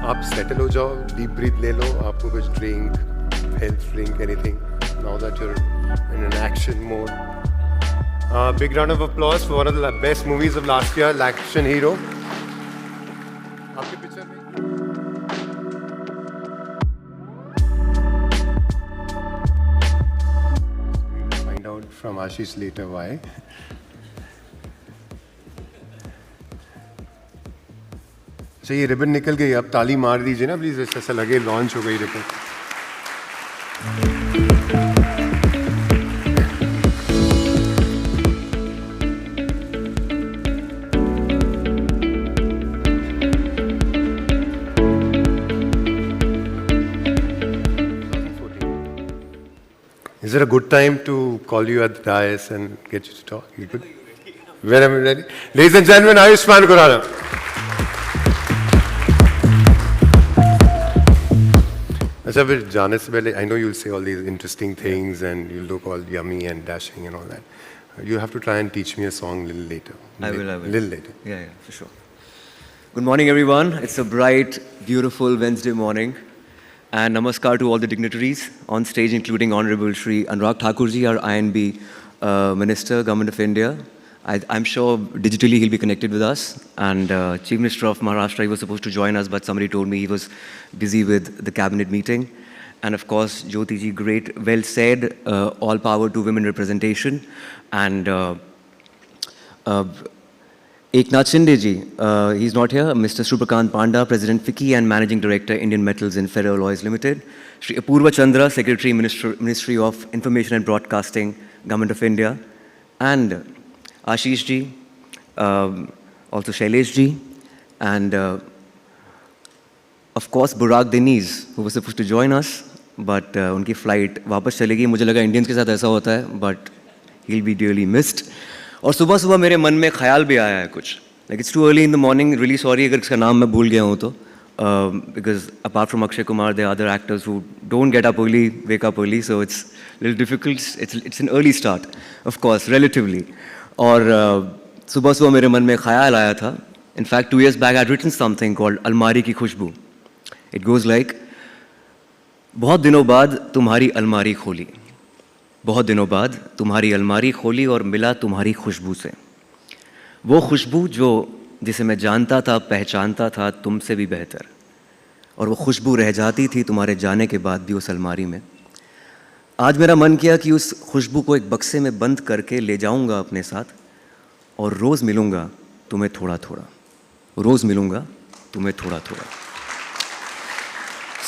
आप settle हो जाओ, deep breath ले लो, आपको कुछ drink, health drink, anything. Now that you're in an action mode. Big round of applause for one of the best movies of last year, Action Hero. आपके picture में we'll find out from Ashish later why. अच्छा ये ribbon निकल गई, अब ताली मार दीजिए ना प्लीज, ऐसा लगे लॉन्च हो गई ribbon. Is it a good time to call you at the dais and get you to talk? You good? When I'm ready. Ladies and gentlemen, Ayushmann Khurrana. अच्छा फिर जाने से पहले I know you'll say all these interesting things and you look all yummy and dashing and all that. You have to try and teach me a song a little later. I will. Little later. Yeah, for sure. Good morning, everyone. It's a bright, beautiful Wednesday morning. And namaskar to all the dignitaries on stage, including Honorable Shri Anurag Thakurji, our INB Minister, Government of India. I'm sure digitally he'll be connected with us. And Chief Minister of Maharashtra, he was supposed to join us, but somebody told me he was busy with the cabinet meeting. And of course, Jyoti ji, great, well said, all power to women representation. And Eknath Shinde ji, he's not here. Mr. Shubhakant Panda, President FICCI and Managing Director, Indian Metals and Ferroalloys Limited. Shri Apurva Chandra, Secretary, Ministry of Information and Broadcasting, Government of India. And Ashish ji, also Shailesh ji, and of course Burak Deniz, who was supposed to join us, but उनकी flight वापस चलेगी. मुझे लगा Indians के साथ ऐसा होता है, but he'll be dearly missed. और सुबह सुबह मेरे मन में ख्याल भी आया है कुछ. Like it's too early in the morning. Really sorry अगर इसका नाम मैं भूल गया हूँ तो. Because apart from Akshay Kumar, there are other actors who don't get up early, wake up early, so it's a little difficult. It's an early start, of course, relatively. और सुबह सुबह मेरे मन में ख्याल आया था. In fact, 2 years back, I'd written something called अलमारी की खुशबू. It goes like, बहुत दिनों बाद तुम्हारी अलमारी खोली, बहुत दिनों बाद तुम्हारी अलमारी खोली और मिला तुम्हारी खुशबू से. वो खुशबू जो जिसे मैं जानता था, पहचानता था तुमसे भी बेहतर, और वो खुशबू रह जाती थी तुम्हारे जाने के बाद भी उस अलमारी में. आज मेरा मन किया कि उस खुशबू को एक बक्से में बंद करके ले जाऊंगा अपने साथ, और रोज़ मिलूंगा तुम्हें थोड़ा थोड़ा, रोज़ मिलूंगा तुम्हें थोड़ा थोड़ा.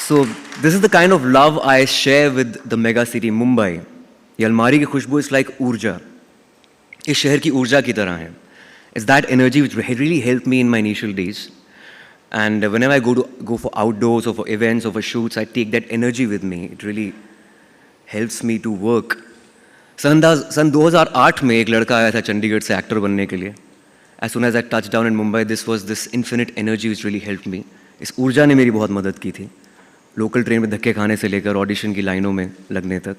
So this is the kind of love I share with the mega city Mumbai. ये अलमारी की खुशबू is like ऊर्जा, इस शहर की ऊर्जा की तरह है. It's that energy which really helped me in my initial days. And whenever I go for outdoors or for events or for shoots, I take that energy with me. It really helps me to work. सन 2008 में एक लड़का आया था चंडीगढ़ से actor बनने के लिए. As soon as I touched down in Mumbai, this was this infinite energy which really helped me. इस ऊर्जा ने मेरी बहुत मदद की थी. लोकल ट्रेन में धक्के खाने से लेकर ऑडिशन की लाइनों में लगने तक.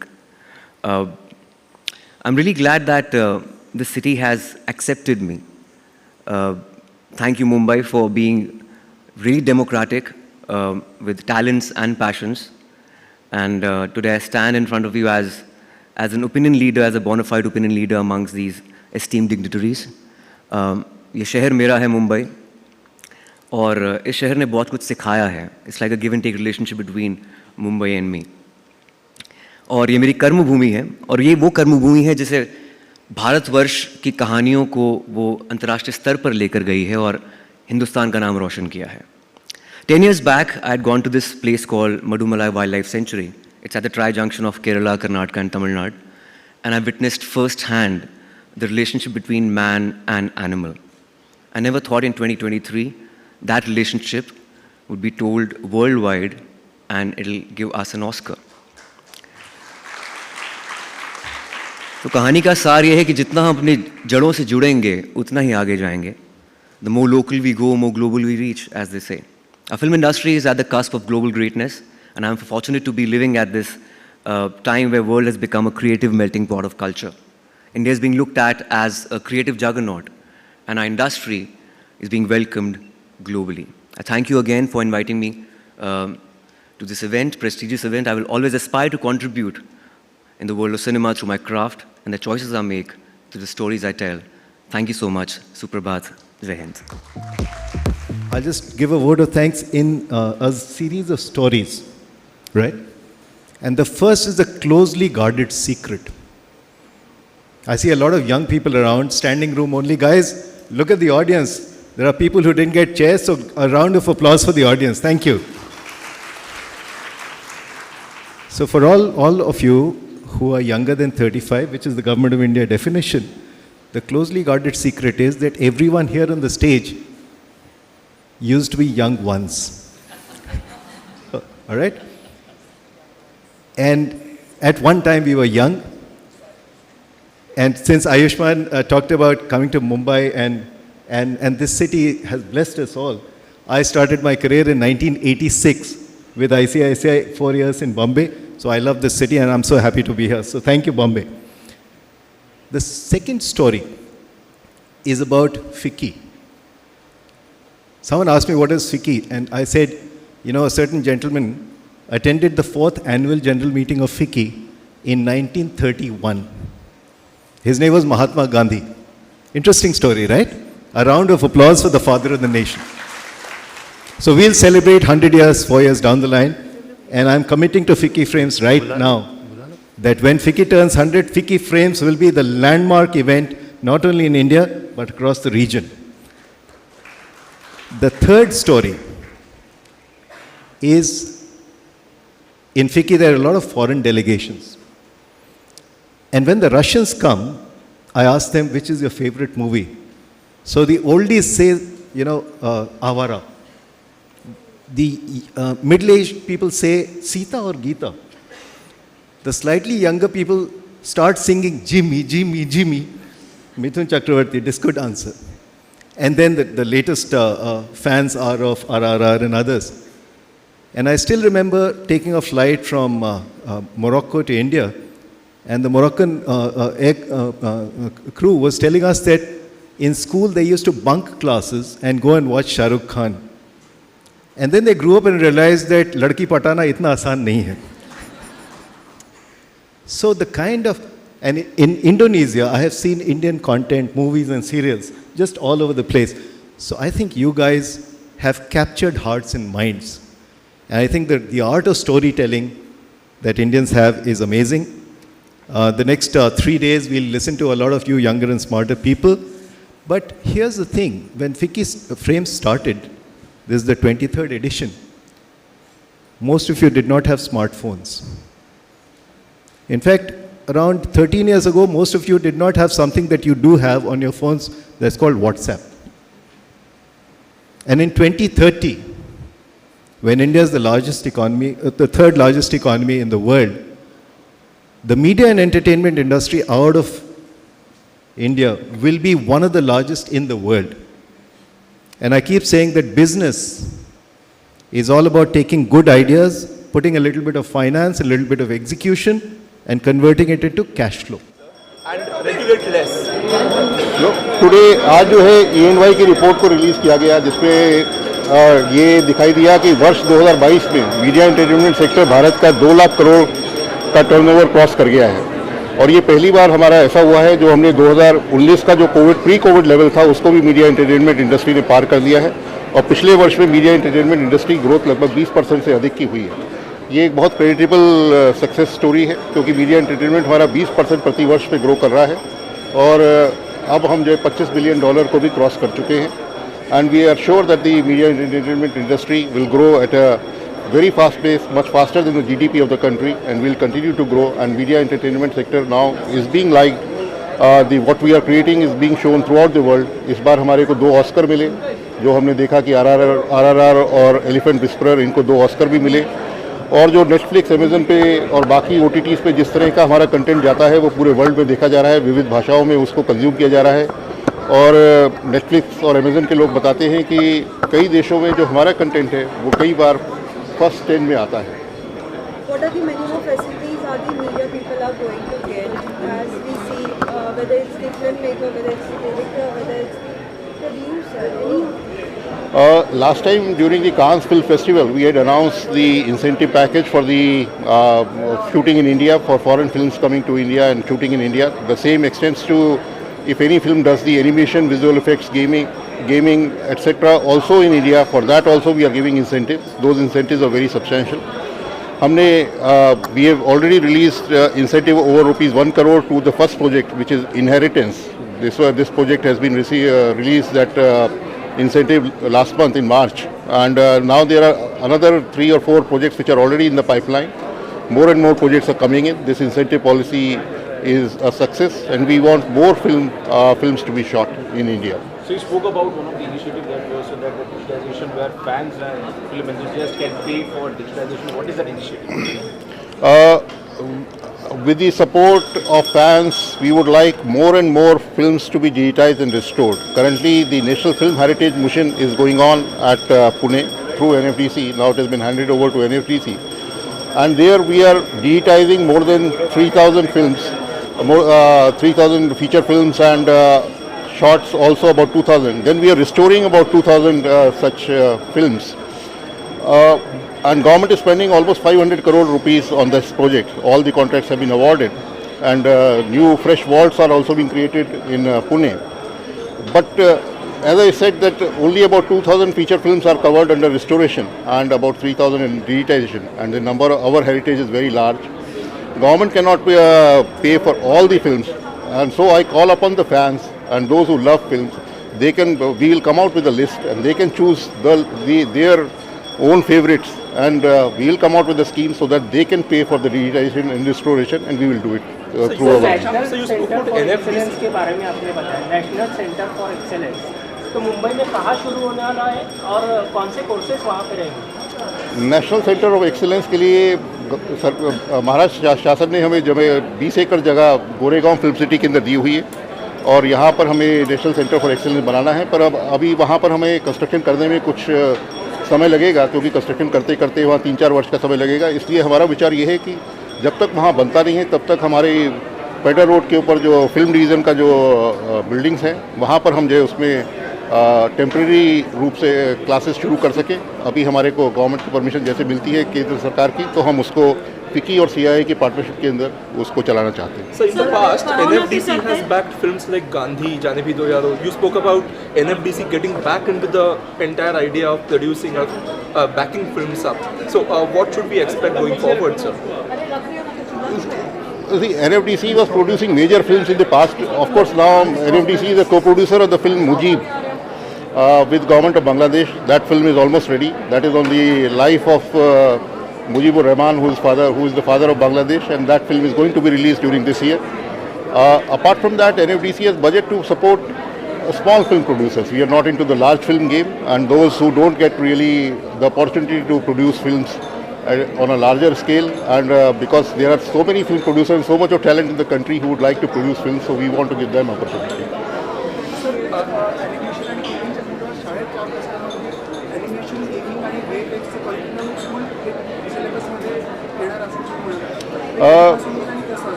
I'm really glad that the city has accepted me. Thank you, Mumbai, for being really democratic with talents and passions. And today I stand in front of you as an opinion leader, as a bona fide opinion leader amongst these esteemed dignitaries. ये शहर मेरा है मुंबई, और इस शहर ने बहुत कुछ सिखाया है. It's like a give and take relationship between Mumbai and me. और ये मेरी कर्मभूमि है, और ये वो कर्मभूमि है जिसे भारतवर्ष की कहानियों को वो अंतर्राष्ट्रीय स्तर पर लेकर गई है और हिंदुस्तान का नाम रोशन किया है. 10 years back, I had gone to this place called Madumalai Wildlife Sanctuary. It's at the tri-junction of Kerala, Karnataka and Tamil Nadu. And I witnessed firsthand the relationship between man and animal. I never thought in 2023 that relationship would be told worldwide and it'll give us an Oscar. तो कहानी का सार ये है कि जितना हम अपनी जड़ों से जुड़ेंगे उतना ही आगे जाएंगे. The more local we go, more global we reach, as they say. Our film industry is at the cusp of global greatness, and I'm fortunate to be living at this time where world has become a creative melting pot of culture. India is being looked at as a creative juggernaut, and our industry is being welcomed globally. I thank you again for inviting me to this event, prestigious event. I will always aspire to contribute in the world of cinema through my craft and the choices I make, to the stories I tell. Thank you so much. Suprabhat. Jai Hind. I'll just give a word of thanks in a series of stories, right? And the first is the closely guarded secret. I see a lot of young people around, standing room only. Guys, look at the audience. There are people who didn't get chairs, so a round of applause for the audience. Thank you. So for all of you who are younger than 35, which is the Government of India definition, the closely guarded secret is that everyone here on the stage used to be young once. All right? And at one time we were young. And since Ayushmann talked about coming to Mumbai and this city has blessed us all, I started my career in 1986 with ICICI, 4 years in Bombay. So I love this city and I'm so happy to be here. So thank you, Bombay. The second story is about FICCI. Someone asked me, what is FICCI? And I said, a certain gentleman attended the 4th annual general meeting of FICCI in 1931. His name was Mahatma Gandhi. Interesting story, right? A round of applause for the father of the nation. So we'll celebrate 100 years, 4 years down the line. And I'm committing to FICCI Frames right now that when FICCI turns 100, FICCI Frames will be the landmark event, not only in India, but across the region. The third story is, in FICCI there are a lot of foreign delegations. And when the Russians come, I ask them, which is your favorite movie? So the oldies say, Avara. The middle-aged people say Sita or Gita. The slightly younger people start singing Jimmy, Jimmy, Jimmy. Mithun Chakravarti, disco dancer. And then the latest fans are of RRR and others. And I still remember taking a flight from Morocco to India, and the Moroccan crew was telling us that in school they used to bunk classes and go and watch Shah Rukh Khan. And then they grew up and realized that ladki patana itna aasan nahi hai. So the kind of, and in Indonesia, I have seen Indian content, movies and serials, just all over the place. So I think you guys have captured hearts and minds. And I think that the art of storytelling that Indians have is amazing. The next 3 days, we'll listen to a lot of you younger and smarter people. But here's the thing, when FICCI Frames started, this is the 23rd edition, most of you did not have smartphones. In fact, around 13 years ago, most of you did not have something that you do have on your phones that's called WhatsApp. And in 2030, when India is the largest economy, the third largest economy in the world, the media and entertainment industry out of India will be one of the largest in the world. And I keep saying that business is all about taking good ideas, putting a little bit of finance, a little bit of execution, and converting it into cash flow. And regulate less. Today आज जो है EY की report को release किया गया, जिसमें ये दिखाई दिया कि वर्ष 2022 में मीडिया एंटरटेनमेंट सेक्टर भारत का 2 लाख करोड़ का टर्नओवर क्रॉस कर गया है. और ये पहली बार हमारा ऐसा हुआ है जो हमने 2019 का जो प्री कोविड लेवल था उसको भी मीडिया एंटरटेनमेंट इंडस्ट्री ने पार कर दिया है. और पिछले वर्ष में मीडिया एंटरटेनमेंट इंडस्ट्री ग्रोथ लगभग 20% से अधिक की हुई है. ये एक बहुत क्रेडिटेबल सक्सेस स्टोरी है, क्योंकि मीडिया एंटरटेनमेंट हमारा 20% प्रति वर्ष पे ग्रो कर रहा है. और अब हम जो है $25 बिलियन को भी क्रॉस कर चुके हैं. And we are sure that the media entertainment industry will grow at a very fast pace, much faster than the GDP of the country, and will continue to grow. And media entertainment sector now is being like what we are creating is being shown throughout the world. इस बार हमारे को 2 Oscar मिले, जो हमने देखा कि RRR और elephant whisperer, इनको 2 ऑस्कर भी मिले. और जो नेटफ्लिक्स, अमेजन पे और बाकी OTTs पे जिस तरह का हमारा कंटेंट जाता है वो पूरे वर्ल्ड में देखा जा रहा है, विविध भाषाओं में उसको कंज्यूम किया जा रहा है. और नेटफ्लिक्स और अमेजन के लोग बताते हैं कि कई देशों में जो हमारा कंटेंट है वो कई बार फर्स्ट 10 में आता है. What are the minimum facilities are the media people are going to get, as we see, whether it's the filmmaker, whether it's the director, whether it's the producer, any Last time during the Cannes Film Festival, we had announced the incentive package for the shooting in India, for foreign films coming to India and shooting in India. The same extends to if any film does the animation, visual effects, gaming, etc. also in India. For that also we are giving incentives. Those incentives are very substantial. We have already released incentive over ₹1 crore to the first project, which is Inheritance. This project has been released that incentive last month in March, and now there are another 3 or 4 projects which are already in the pipeline. More and more projects are coming in. This incentive policy is a success, and we want more films to be shot in India. So you spoke about one of the initiatives that was so that the digitization where fans and film enthusiasts can pay for digitization. What is that initiative? With the support of fans, we would like more and more films to be digitized and restored. Currently, the National Film Heritage Mission is going on at Pune through NFDC. Now it has been handed over to NFDC. And there we are digitizing more than 3,000 films, 3,000 feature films and shorts also about 2,000. Then we are restoring about 2,000 such films. And government is spending almost 500 crore rupees on this project. All the contracts have been awarded, and new fresh vaults are also being created in Pune. But as I said, that only about 2,000 feature films are covered under restoration and about 3,000 in digitization, and the number of our heritage is very large. Government cannot pay for all the films, and so I call upon the fans and those who love films. We will come out with a list, and they can choose their own favorites, and we will come out with a scheme so that they can pay for the digitization and restoration, and we will do it through our. National centre for excellence के बारे में आपने बताया, national centre for excellence तो मुंबई में कहाँ शुरू होने वाला है और कौन से कोर्सेज वहाँ पे रहेंगे? नेशनल सेंटर ऑफ एक्सीलेंस के लिए महाराष्ट्र शासन ने हमें 20 एकड़ जगह गोरेगांव फिल्म सिटी के अंदर दी हुई है, और यहाँ पर हमें नेशनल सेंटर फॉर एक्सीलेंस बनाना है। पर अभी वहाँ पर हमें कंस्ट्रक्शन करने में कुछ समय लगेगा, क्योंकि कंस्ट्रक्शन करते करते वहाँ 3-4 वर्ष का समय लगेगा। इसलिए हमारा विचार ये है कि जब तक वहाँ बनता नहीं है तब तक हमारे पेडर रोड के ऊपर जो फिल्म डिवीज़न का जो बिल्डिंग्स हैं वहाँ पर हम जो है उसमें टेम्प्रेरी रूप से क्लासेस शुरू कर सकें। अभी हमारे को गवर्नमेंट की परमिशन जैसे मिलती है केंद्र सरकार की, तो हम उसको FICCI और CIA की पार्टनरशिप के अंदर उसको चलाना चाहते हैं। So in the past, NFDC has backed films like Gandhi, Jaane Bhi Do Yaro. You spoke about NFDC getting back into the entire idea of producing backing films up. So what should we expect going forward, sir? The NFDC was producing major films in the past. Of course, now NFDC is a co-producer of the film Mujib with government of Bangladesh. That film is almost ready. That is on the life of Mujibur Rahman, who is the father of Bangladesh, and that film is going to be released during this year. Apart from that, NFDC has budget to support small film producers. We are not into the large film game, and those who don't get really the opportunity to produce films on a larger scale, and because there are so many film producers and so much of talent in the country who would like to produce films, so we want to give them opportunity.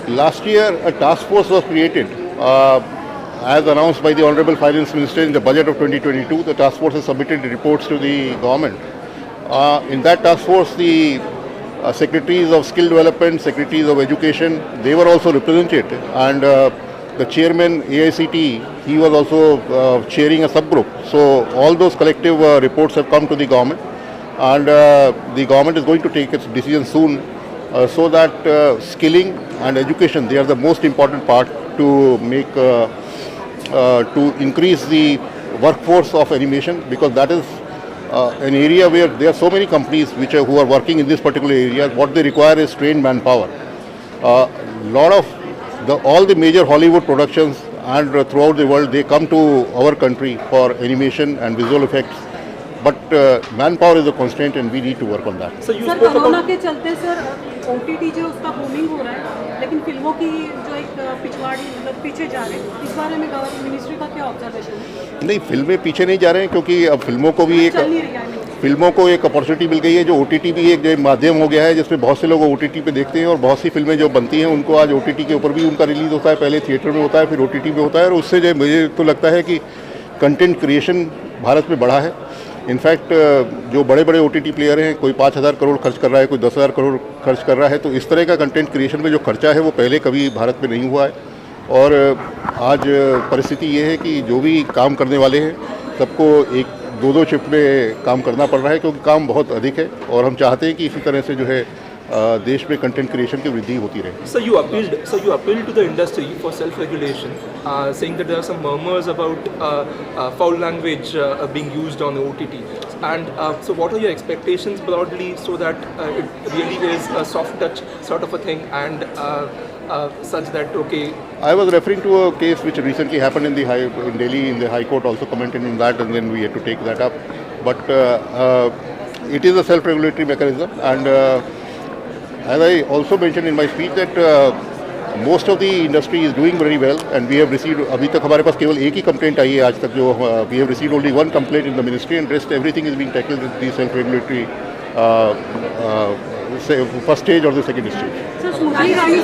Last year, a task force was created, as announced by the Honorable Finance Minister in the budget of 2022. The task force has submitted reports to the government. In that task force, the secretaries of skill development, secretaries of education, they were also represented, and the chairman AICT, he was also chairing a subgroup. So all those collective reports have come to the government, and the government is going to take its decision soon, so that skilling and education, they are the most important part to make to increase the workforce of animation, because that is an area where there are so many companies who are working in this particular area. What they require is trained manpower. All the major Hollywood productions and throughout the world, they come to our country for animation and visual effects. But manpower is a constraint, and we need to work on that. So you sir spoke corona about के चलते sir OTT जो उसका booming हो रहा है, लेकिन फिल्मों की जो एक पिछवाड़ी मतलब पीछे जा रहे हैं, इस बारे में गवर्नमेंट मिनिस्ट्री का क्या ऑब्जर्वेशन है? नहीं, फिल्में पीछे नहीं जा रहे हैं, क्योंकि अब फिल्मों को भी एक अपॉर्चुनिटी मिल गई है। जो OTT भी एक माध्यम हो गया है, जिसमें बहुत से लोग OTT पे देखते हैं, और बहुत सी फिल्में जो बनती हैं उनको आज OTT के ऊपर भी उनका रिलीज़ होता है। पहले थिएटर में होता है, फिर OTT में होता है, और उससे जो मुझे तो लगता है कि कंटेंट क्रिएशन भारत में बढ़ा है। इनफैक्ट जो बड़े बड़े OTT प्लेयर हैं, कोई 5,000 करोड़ खर्च कर रहा है, कोई 10,000 करोड़ खर्च कर रहा है, तो इस तरह का कंटेंट क्रिएशन में जो खर्चा है वो पहले कभी भारत में नहीं हुआ है। और आज परिस्थिति ये है कि जो भी काम करने वाले हैं सबको एक दो शिफ्ट में काम करना पड़ रहा है, क्योंकि काम बहुत अधिक है और हम चाहते हैं कि इसी तरह से जो है देश में कंटेंट क्रिएशन की वृद्धि होती रहे। So you appealed to the industry for self-regulation, saying that there are some murmurs about foul language being used on OTT. And so what are your expectations broadly so that it really is a soft touch sort of a thing and such that, okay. I was referring to a case which recently happened in Delhi, in the High Court also commented on that, and then we had to take that up. But it is a self-regulatory mechanism, and as I also mentioned in my speech that most of the industry is doing very well, and we have received, अभी तक हमारे पास केवल एक ही complaint आई है आज तक, जो we have received only one complaint in the ministry, and rest everything is being tackled with the self-regulatory first stage or the second stage. Sir, Smriti Irani